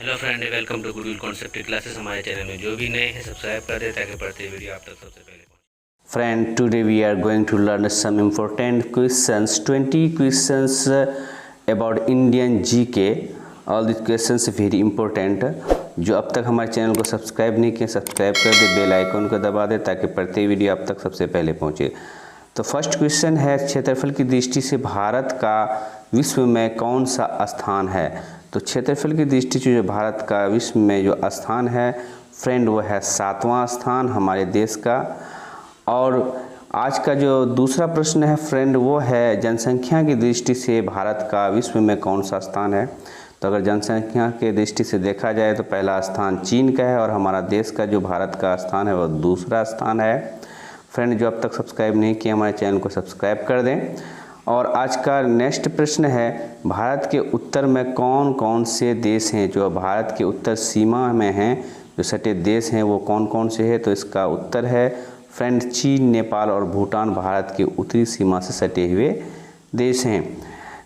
Hello friend, welcome to goodwill concept classes. हमारे channel में जो भी नए हैं सब्सक्राइब कर दें ताकि पढ़ते वीडियो आप तक सबसे पहले पहुंचे। Friend, today we are going to learn some important questions, 20 questions about Indian GK. All these questions very important. जो अब तक हमारे चैनल को सब्सक्राइब नहीं किया, सब्सक्राइब कर दे, बेल आइकन को दबा दे ताकि पढ़ते वीडियो आप तक सबसे पहले पहुंचे। तो फर्स्ट क्वेश्चन है, क्षेत्रफल की दृष्टि से भारत का विश्व में कौन सा स्थान है? तो क्षेत्रफल की दृष्टि से जो भारत का विश्व में जो स्थान है फ्रेंड, वो है 7वां स्थान हमारे देश का। और आज का जो दूसरा प्रश्न है फ्रेंड, वो है जनसंख्या की दृष्टि से भारत का विश्व में कौन सा स्थान है? तो अगर जनसंख्या के दृष्टि से देखा जाए तो पहला स्थान चीन का है और हमारा देश का जो भारत का स्थान है वो दूसरा स्थान है। फ्रेंड, जो अब तक सब्सक्राइब नहीं किया हमारे चैनल को सब्सक्राइब कर दें। और आज का नेक्स्ट प्रश्न है, भारत के उत्तर में कौन कौन से देश हैं? जो भारत के उत्तर सीमा में हैं, जो सटे देश हैं वो कौन कौन से हैं? तो इसका उत्तर है फ्रेंड चीन, नेपाल और भूटान भारत के उत्तरी सीमा से सटे हुए देश हैं।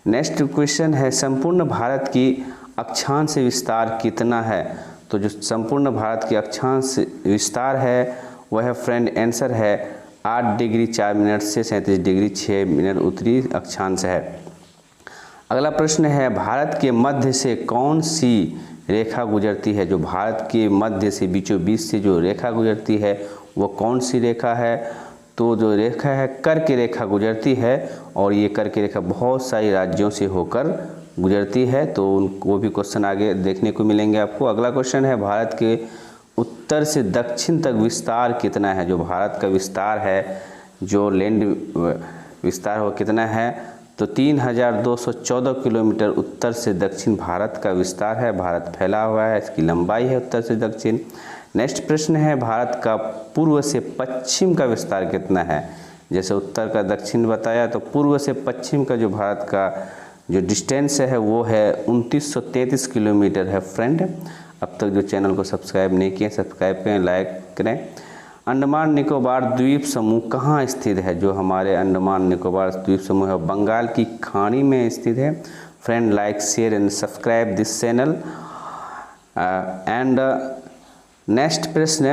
नेक्स्ट क्वेश्चन है, संपूर्ण भारत की अक्षांश विस्तार कितना है? तो जो संपूर्ण भारत की अक्षांश विस्तार है वह है फ्रेंड, आंसर है 8 डिग्री 4 मिनट से 37 डिग्री 6 मिनट उत्तरी अक्षांश है। अगला प्रश्न है, भारत के मध्य से कौन सी रेखा गुजरती है? जो भारत के मध्य से बीचों बीच से जो रेखा गुजरती है वो कौन सी रेखा है? तो जो रेखा है कर्क रेखा गुजरती है और ये कर्क रेखा बहुत सारे राज्यों से होकर गुजरती है। तो वो भी क्वेश्चन आगे देखने को मिलेंगे आपको। अगला क्वेश्चन है, भारत के उत्तर से दक्षिण तक विस्तार कितना है? जो भारत का विस्तार है, जो लैंड विस्तार वो कितना है? तो 3214 किलोमीटर उत्तर से दक्षिण भारत का विस्तार है। भारत फैला हुआ है, इसकी लंबाई है उत्तर से दक्षिण। नेक्स्ट प्रश्न है, भारत का पूर्व से पश्चिम का विस्तार कितना है? जैसे उत्तर का दक्षिण बताया, तो पूर्व से पश्चिम का जो भारत का जो डिस्टेंस है वो है 2933 किलोमीटर है फ्रेंड। अब तक जो चैनल को सब्सक्राइब नहीं किए सब्सक्राइब करें, लाइक करें। अंडमान निकोबार द्वीप समूह कहाँ स्थित है? जो हमारे अंडमान निकोबार द्वीप समूह है बंगाल की खाड़ी में स्थित है। Friend, like share and subscribe this channel. And next प्रश्न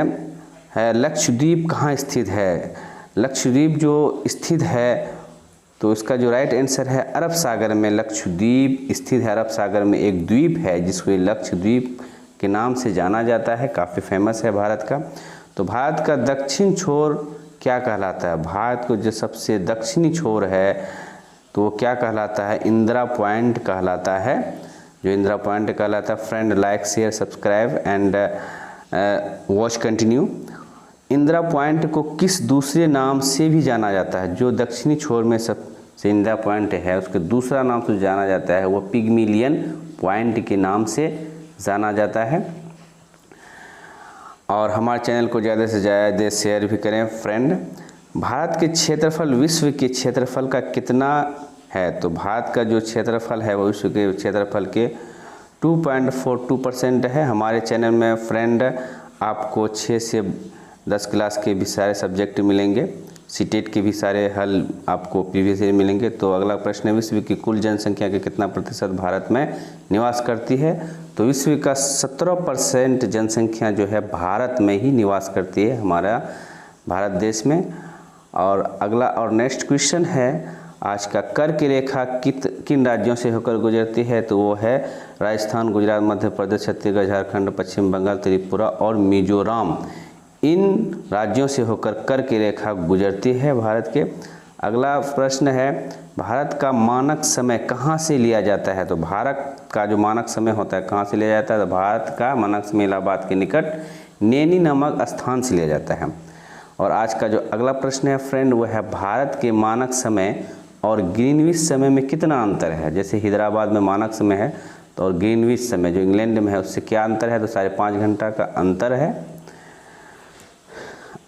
है, लक्षद्वीप कहाँ स्थित है? लक्षद्वीप जो स्थित है तो इसका जो राइट आंसर है अरब सागर में लक्षद्वीप स्थित है। अरब सागर में एक द्वीप है जिसको लक्षद्वीप के नाम से जाना जाता है, काफ़ी फेमस है भारत का। तो भारत का दक्षिण छोर क्या कहलाता है? भारत को जो सबसे दक्षिणी छोर है तो वो क्या कहलाता है? इंदिरा पॉइंट कहलाता है, जो इंदिरा पॉइंट कहलाता है। Friend, like share subscribe and watch continue. Indira point को किस दूसरे नाम से भी जाना जाता है? जो दक्षिणी छोर में सबसे इंदिरा पॉइंट है उसके दूसरा नाम से जाना जाता है वो पिग्मिलियन पॉइंट के नाम से जाना जाता है। और हमारे चैनल को ज़्यादा से ज़्यादा शेयर भी करें। फ्रेंड, भारत के क्षेत्रफल विश्व के क्षेत्रफल का कितना है? तो भारत का जो क्षेत्रफल है वो विश्व के क्षेत्रफल के 2.42% है। हमारे चैनल में फ्रेंड आपको 6 से 10 क्लास के भी सारे सब्जेक्ट मिलेंगे, सीटेट के भी सारे हल आपको प्रीवियस ईयर मिलेंगे। तो अगला प्रश्न है, विश्व की कुल जनसंख्या के कितना प्रतिशत भारत में निवास करती है? तो विश्व का 17% जनसंख्या जो है भारत में ही निवास करती है, हमारा भारत देश में। और अगला और नेक्स्ट क्वेश्चन है आज का, कर्क रेखा किन राज्यों से होकर गुजरती है? तो वो है राजस्थान, गुजरात, मध्य प्रदेश, छत्तीसगढ़, झारखंड, पश्चिम बंगाल, त्रिपुरा और मिजोरम। इन राज्यों से होकर कर्क रेखा गुजरती है भारत के। अगला प्रश्न है, भारत का मानक समय कहाँ से लिया जाता है? तो भारत का जो मानक समय होता है कहाँ से लिया जाता है? तो भारत का मानक समय इलाहाबाद के निकट नैनी नामक स्थान से लिया जाता है। और आज का जो अगला प्रश्न है फ्रेंड, वो है भारत के मानक समय और ग्रीनविच समय में कितना अंतर है? जैसे हैदराबाद में मानक समय है तो और ग्रीनविच समय जो इंग्लैंड में है उससे क्या अंतर है? तो 5.5 घंटा का अंतर है।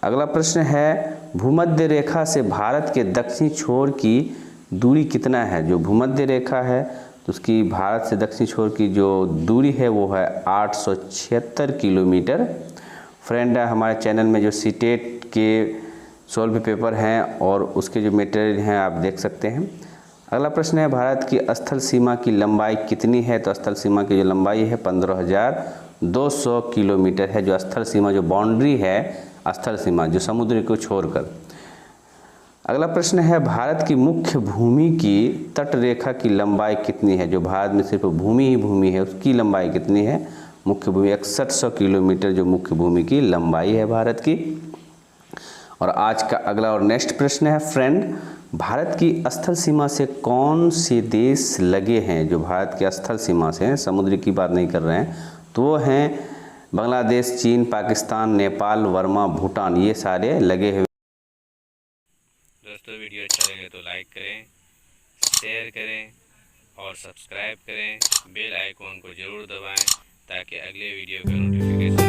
अगला प्रश्न है, भूमध्य रेखा से भारत के दक्षिणी छोर की दूरी कितना है? जो भूमध्य रेखा है तो उसकी भारत से दक्षिणी छोर की जो दूरी है वो है 876 किलोमीटर। फ्रेंड, हमारे चैनल में जो सीटेट के 16 पेपर हैं और उसके जो मटेरियल हैं आप देख सकते हैं। अगला प्रश्न है भारत की स्थल सीमा की लंबाई कितनी है। तो स्थल सीमा की जो लंबाई है 15,200 किलोमीटर है। जो स्थल सीमा जो बाउंड्री है, स्थल सीमा जो समुद्र को छोड़कर। अगला प्रश्न है भारत की मुख्य भूमि की तट रेखा की लंबाई कितनी है। जो भारत में सिर्फ भूमि ही भूमि है, उसकी लंबाई कितनी है। मुख्य भूमि 6100 किलोमीटर जो मुख्य भूमि की लंबाई है भारत की। और आज का अगला और नेक्स्ट प्रश्न है फ्रेंड, भारत की स्थल सीमा से कौन से देश लगे हैं। जो भारत के स्थल सीमा से हैं, समुद्र की बात नहीं कर रहे हैं, तो वो हैं बांग्लादेश, चीन, पाकिस्तान, नेपाल, वर्मा, भूटान, ये सारे लगे हुए। दोस्तों वीडियो अच्छा लगे तो लाइक करें, शेयर करें और सब्सक्राइब करें। बेल आइकॉन को ज़रूर दबाएं ताकि अगले वीडियो का नोटिफिकेशन